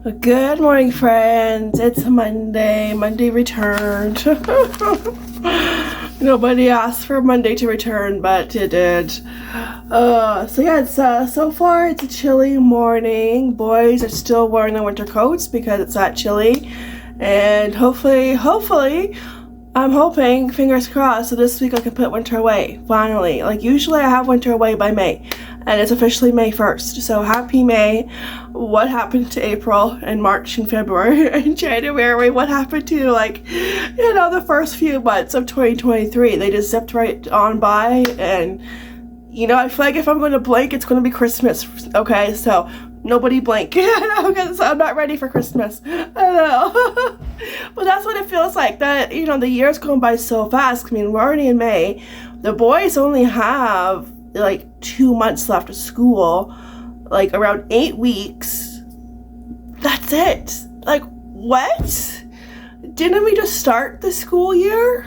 Good morning, friends. It's Monday. Monday returned. Nobody asked for Monday to return, but it did. So yeah, it's so far it's a chilly morning. Boys are still wearing their winter coats because it's that chilly, and hopefully, I'm hoping, fingers crossed, so this week I can put winter away, finally. Like, usually I have winter away by May, and it's officially May 1st, so happy May. What happened to April and March and February and January? What happened to, like, you know, the first few months of 2023? They just zipped right on by, and, you know, I feel like if I'm going to blink, it's going to be Christmas, okay? So, nobody blink, because I'm not ready for Christmas. I know. But that's what it feels like, that, you know, the year's going by so fast. I mean, we're already in May. The boys only have, like, 2 months left of school, like, around 8 weeks. That's it. Like, what? Didn't we just start the school year?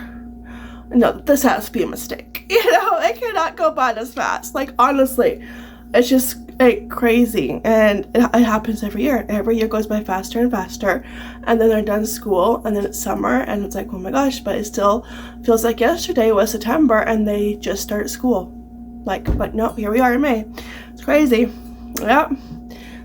No, this has to be a mistake. You know, it cannot go by this fast. Like, honestly, it's just like crazy, and it happens every year. Every year goes by faster and faster, and then they're done school, and then it's summer, and it's like, oh my gosh, but it still feels like yesterday was September and they just started school. Like, but no, here we are in May. It's crazy. Yeah,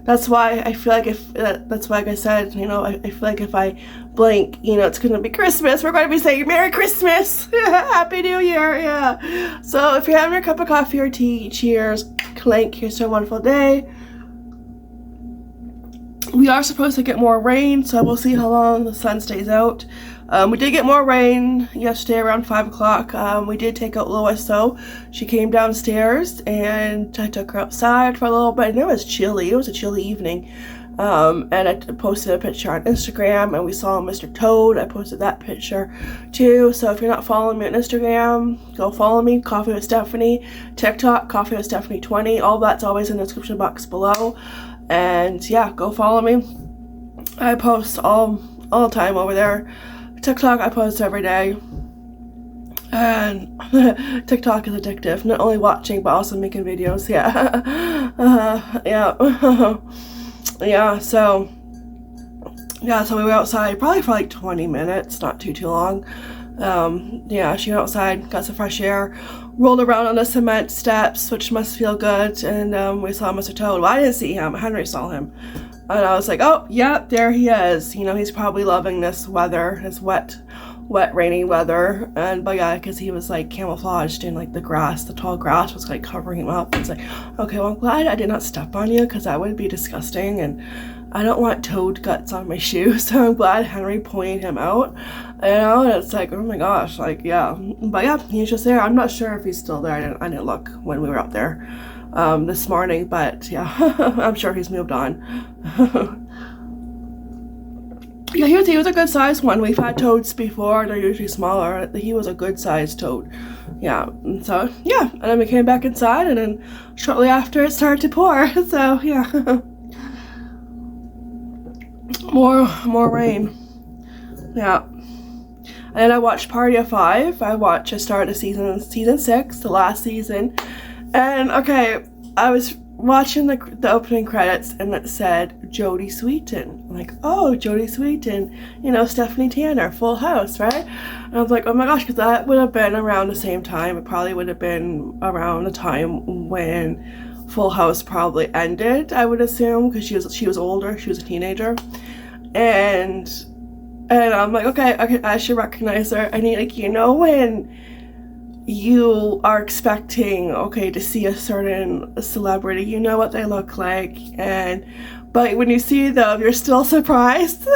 that's why I feel like that's why, like I said, you know, I feel like if I blink, you know, it's gonna be Christmas. We're gonna be saying Merry Christmas, Happy New Year. Yeah. So if you're having your cup of coffee or tea, cheers, clink. Here's to a wonderful day. We are supposed to get more rain, so we'll see how long the sun stays out. We did get more rain yesterday around 5 o'clock. We did take out Lois, though. She came downstairs, and I took her outside for a little bit, and it was chilly. It was a chilly evening. And I posted a picture on Instagram, and we saw Mr. Toad. I posted that picture too. So if you're not following me on Instagram, go follow me, Coffee with Stephanie. TikTok, Coffee with Stephanie 20. All that's always in the description box below. And yeah, go follow me. I post all the time over there. TikTok, I post every day. And TikTok is addictive. Not only watching, but also making videos. Yeah. Yeah. Yeah, so we were outside probably for like 20 minutes, not too long. Yeah, she went outside, got some fresh air, rolled around on the cement steps, which must feel good, and we saw Mr. Toad. Well, I didn't see him, Henry saw him. And I was like, oh, yeah, there he is. You know, he's probably loving this weather, this wet, rainy weather. But yeah, because he was like camouflaged in like the grass, the tall grass was like covering him up. It's like, okay, well, I'm glad I did not step on you, because that would be disgusting, and I don't want toad guts on my shoes. So I'm glad Henry pointed him out. You know, and it's like, oh my gosh, like, yeah. But yeah, he's just there. I'm not sure if he's still there. I didn't look when we were out there this morning, but yeah, I'm sure he's moved on. Yeah, he was a good sized one. We've had toads before, they're usually smaller. He was a good sized toad. Yeah, and so yeah, and then we came back inside, and then shortly after it started to pour. So yeah. More rain. Yeah. And then I watched Party of 5. I started season 6, the last season. And okay, I was watching the opening credits, and it said Jodie Sweetin. I'm like, oh, Jodie Sweetin, you know, Stephanie Tanner, Full House, right? And I was like, oh my gosh, because that would have been around the same time. It probably would have been around the time when Full House probably ended, I would assume, because she was older, she was a teenager. And I'm like, okay, I should recognize her. I mean, like, you know, when you are expecting, okay, to see a certain celebrity, you know what they look like, but when you see them, you're still surprised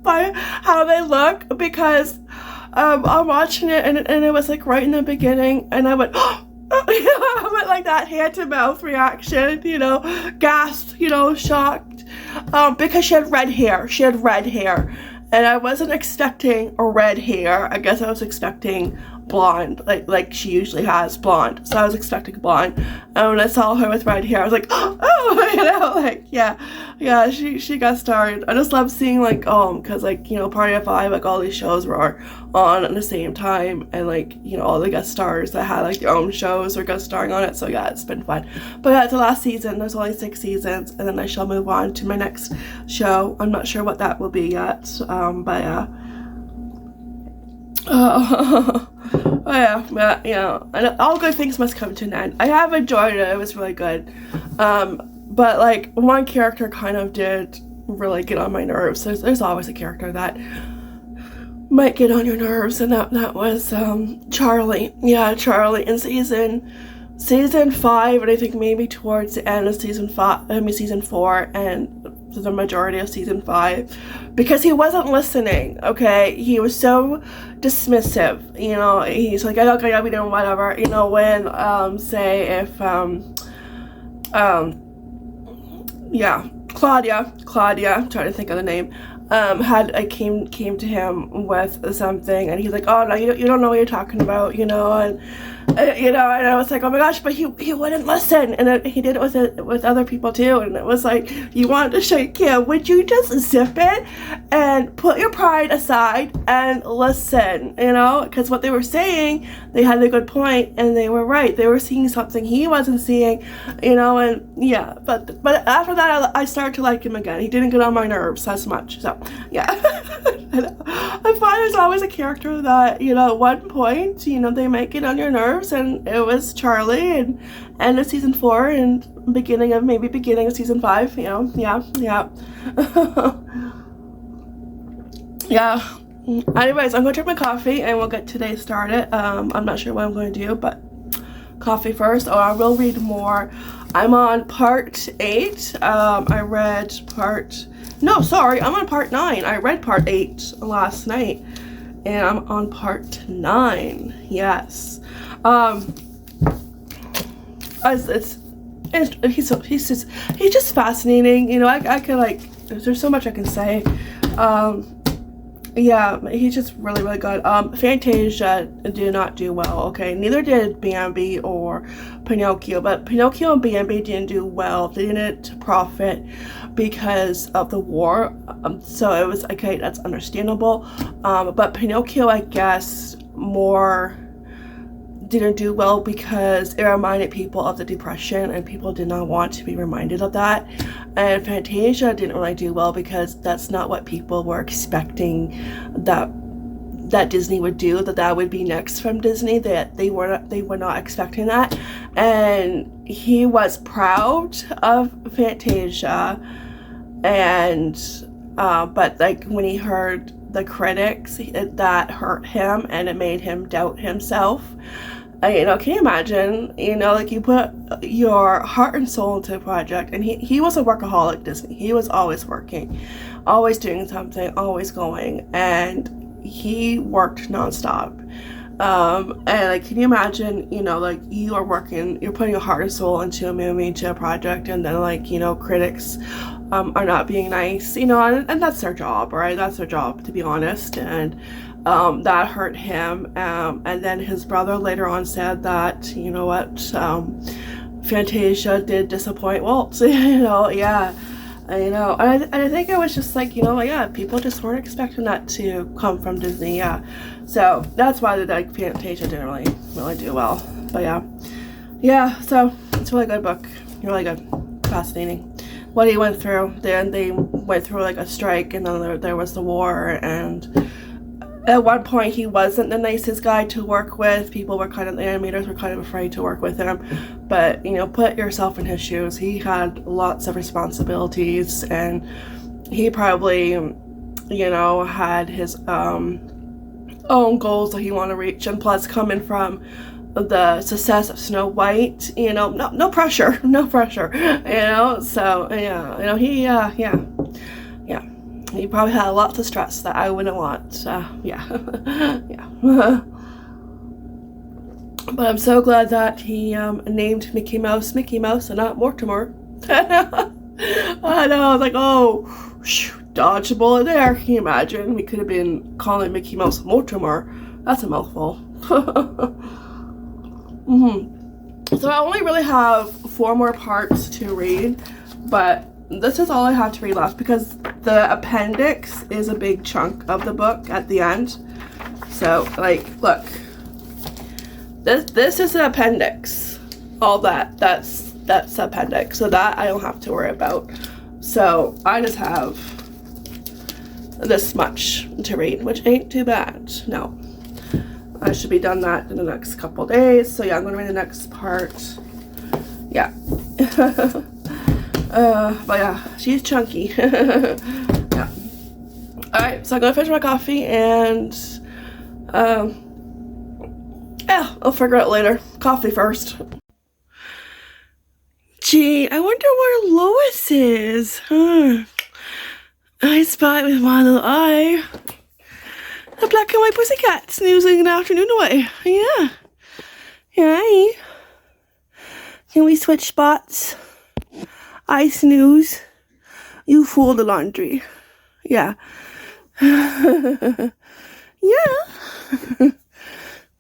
by how they look, because I'm watching it, and it was like right in the beginning, and I went, I went like that hand to mouth reaction, you know, gasped, you know, shocked, because she had red hair, and I wasn't expecting a red hair. I guess I was expecting blonde, like she usually has blonde, so I was expecting blonde, and when I saw her with red hair, I was like, oh, you know, like, yeah, Yeah, she got started. I just love seeing like because like Party of Five, like all these shows were on at the same time, and like all the guest stars that had like their own shows or guest starring on it. So yeah, it's been fun. But yeah, it's the last season. There's only 6 seasons, and then I shall move on to my next show. I'm not sure what that will be yet. But yeah. But and all good things must come to an end. I have enjoyed it. It was really good. But like one character kind of did really get on my nerves. There's always a character that might get on your nerves, and that was Charlie. Yeah, Charlie in season 5, and I think maybe towards the end of season 4, and the majority of season 5, because he wasn't listening. Okay, he was so dismissive. He's like, okay, I'll be doing whatever. When say if Claudia, I'm trying to think of the name, came to him with something, and he's like, oh no, you don't know what you're talking about, and and I was like, oh my gosh, but he wouldn't listen, and he did it with other people too, and it was like, you wanted to shake him. Would you just zip it and put your pride aside and listen, because what they were saying, they had a good point, and they were right. They were seeing something he wasn't seeing, and yeah, but after that, I started to like him again. He didn't get on my nerves as much, so yeah. I find there's always a character that, at one point, they might get on your nerves, and it was Charlie, and end of season 4 and beginning of season 5, yeah. Yeah. Anyways, I'm going to drink my coffee, and we'll get today started. I'm not sure what I'm going to do, but coffee first. I will read more. I'm on part 8. I'm on part 9. I read part 8 last night, and I'm on part 9. Yes. He's just fascinating. I could there's so much I can say. Yeah, he's just really, really good. Fantasia did not do well, okay? Neither did Bambi or Pinocchio, but Pinocchio and Bambi didn't do well. They didn't profit because of the war, so it was, okay, that's understandable. But Pinocchio, I guess, more didn't do well because it reminded people of the Depression, and people did not want to be reminded of that. And Fantasia didn't really do well because that's not what people were expecting that Disney would do, that would be next from Disney. That they were not expecting that. And he was proud of Fantasia, and but when he heard the critics, that hurt him, and it made him doubt himself. Can you imagine, you put your heart and soul into a project, and he was a workaholic, Disney. He was always working, always doing something, always going, and he worked nonstop. And can you imagine, you are working, you're putting your heart and soul into a movie, into a project, and then critics are not being nice, and that's their job, right? That's their job, to be honest. And that hurt him. And then his brother later on said that, Fantasia did disappoint Walt. Yeah. And I think it was just people just weren't expecting that to come from Disney. Yeah. So that's why Fantasia didn't really do well. But yeah. So it's a really good book. Really good, fascinating. What he went through. Then they went through a strike, and then there was the war, and at one point he wasn't the nicest guy to work with. The animators were kind of afraid to work with him. But put yourself in his shoes. He had lots of responsibilities, and he probably had his own goals that he wanted to reach. And plus, coming from the success of Snow White, no pressure, so he probably had lots of stress that I wouldn't want. Yeah. But I'm so glad that he named Mickey Mouse and not Mortimer. I know, I was like, oh, dodge a bullet there. Can you imagine? We could have been calling Mickey Mouse Mortimer. That's a mouthful. So I only really have 4 more parts to read, but this is all I have to read left because the appendix is a big chunk of the book at the end. So, like, look. This is the appendix. All that's the appendix. So that I don't have to worry about. So I just have this much to read, which ain't too bad. No. I should be done that in the next couple days. So yeah, I'm gonna read the next part. Yeah. But yeah, she's chunky. Yeah. Alright, so I'm gonna finish my coffee and yeah, I'll figure it out later. Coffee first. Gee, I wonder where Lois is. I spy with my little eye. A black and white pussycat snoozing an afternoon away. Yeah. Hi. Can we switch spots? I snooze. You fold the laundry. Yeah. Yeah.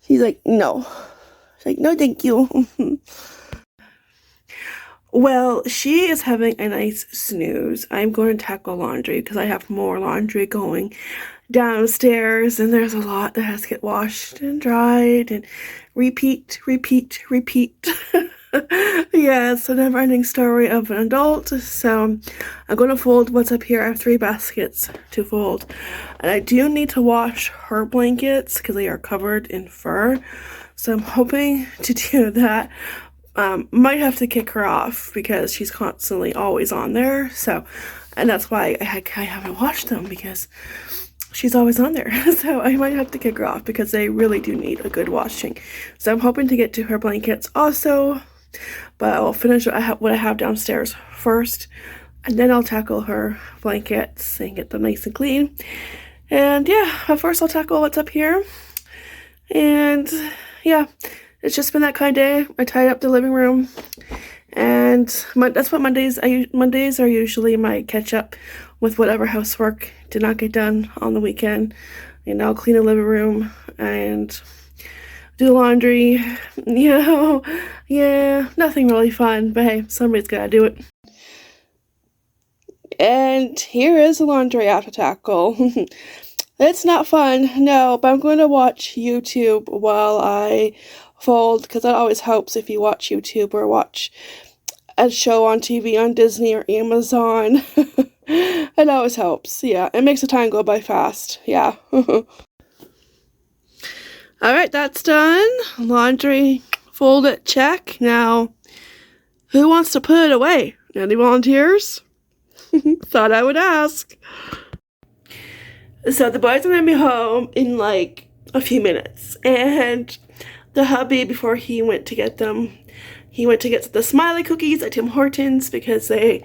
She's like, no. She's like, no, thank you. Well, she is having a nice snooze. I'm going to tackle laundry because I have more laundry going downstairs, and there's a lot that has to get washed and dried and repeat. Yeah, it's a never-ending story of an adult. So I'm going to fold what's up here. I have 3 baskets to fold, and I do need to wash her blankets because they are covered in fur. So I'm hoping to do that. Might have to kick her off because she's constantly always on there. So, and that's why I haven't washed them, because she's always on there. So I might have to kick her off because they really do need a good washing. So I'm hoping to get to her blankets also, but I'll finish what I have downstairs first, and then I'll tackle her blankets and get them nice and clean. And yeah, but first I'll tackle what's up here. And yeah, it's just been that kind of day. I tied up the living room, and that's what Mondays are usually my catch up with whatever housework did not get done on the weekend. And I'll clean the living room and do the laundry. You know, yeah, nothing really fun, but hey, somebody's gotta do it. And here is the laundry I have to tackle. It's not fun, no, but I'm going to watch YouTube while I fold, because that always helps if you watch YouTube or watch a show on TV on Disney or Amazon. It always helps. Yeah, it makes the time go by fast. Yeah. Alright, that's done. Laundry folded, check. Now, who wants to put it away? Any volunteers? Thought I would ask. So the boys are going to be home in like a few minutes, and the hubby, before he went to get them, he went to get the smiley cookies at Tim Hortons because they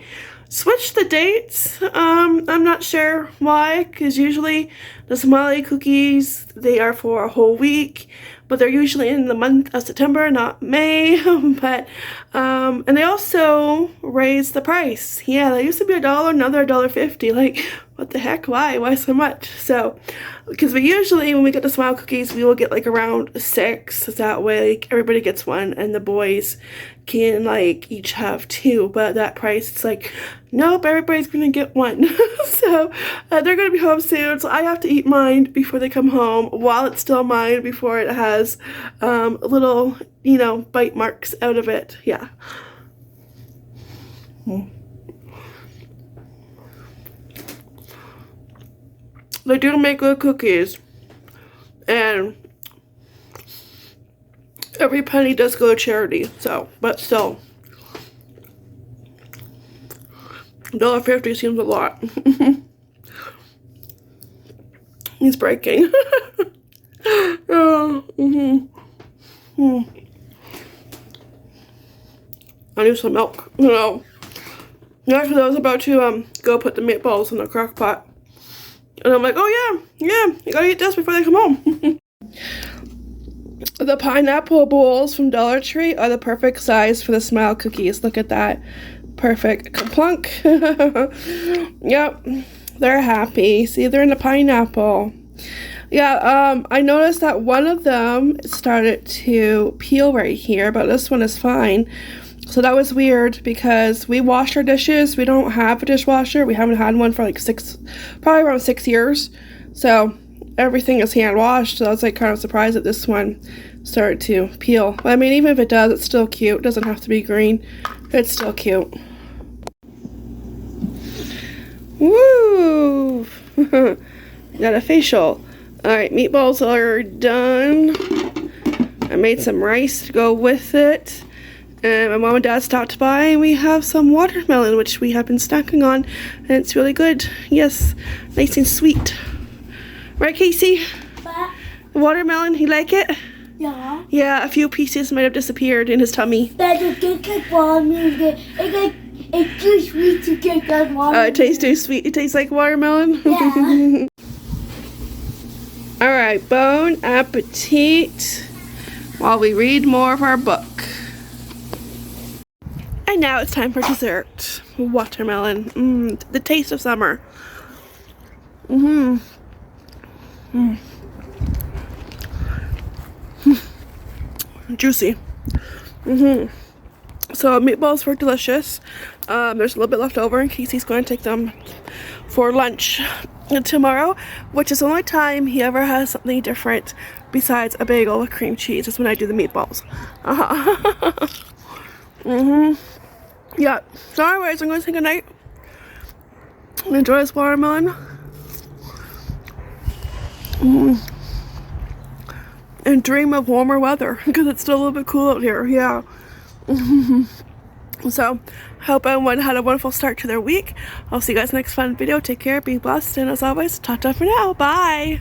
switched the dates. I'm not sure why, because usually the smiley cookies, they are for a whole week, but they're usually in the month of September, not May. But and they also raised the price. Yeah, they used to be $1, now they're $1.50. Like, what the heck? Why so much? So, because we usually, when we get the smile cookies, we will get like around 6. So that way, like, everybody gets one, and the boys can like each have 2. But that price, it's like, nope, everybody's gonna get one. So they're gonna be home soon, so I have to eat mine before they come home, while it's still mine, before it has little, you know, bite marks out of it. Yeah. They do make good cookies, and every penny does go to charity. So, but still, $1.50 seems a lot. He's breaking. Oh, I need some milk, you know. Actually, I was about to go put the meatballs in the crock pot, and I'm like, oh yeah, you gotta eat this before they come home. The pineapple bowls from Dollar Tree are the perfect size for the smile cookies. Look at that. Perfect. Plunk. Yep. They're happy. See, they're in the pineapple. Yeah, I noticed that one of them started to peel right here, but this one is fine. So that was weird because we washed our dishes. We don't have a dishwasher. We haven't had one for like probably around 6 years. So everything is hand washed. So I was like kind of surprised that this one started to peel. But I mean, even if it does, it's still cute. It doesn't have to be green. It's still cute. Woo! Got a facial. Alright, meatballs are done. I made some rice to go with it. And my mom and dad stopped by and we have some watermelon, which we have been snacking on. And it's really good. Yes, nice and sweet. Right, Casey? What? The watermelon, you like it? Yeah. Yeah, a few pieces might have disappeared in his tummy. But it tastes like watermelon. It's too sweet to taste like watermelon. It tastes too sweet. It tastes like watermelon? Yeah. Alright, bon appetit while we read more of our book. And now it's time for dessert. Watermelon. The taste of summer. Juicy. So meatballs were delicious. There's a little bit left over and Casey's going to take them for lunch tomorrow, which is the only time he ever has something different besides a bagel with cream cheese. Is when I do the meatballs. Yeah. So anyways, I'm going to say goodnight and enjoy this watermelon. And dream of warmer weather because it's still a little bit cool out here. Yeah. So, hope everyone had a wonderful start to their week. I'll see you guys next fun video. Take care, be blessed, and as always, ta-ta for now. Bye.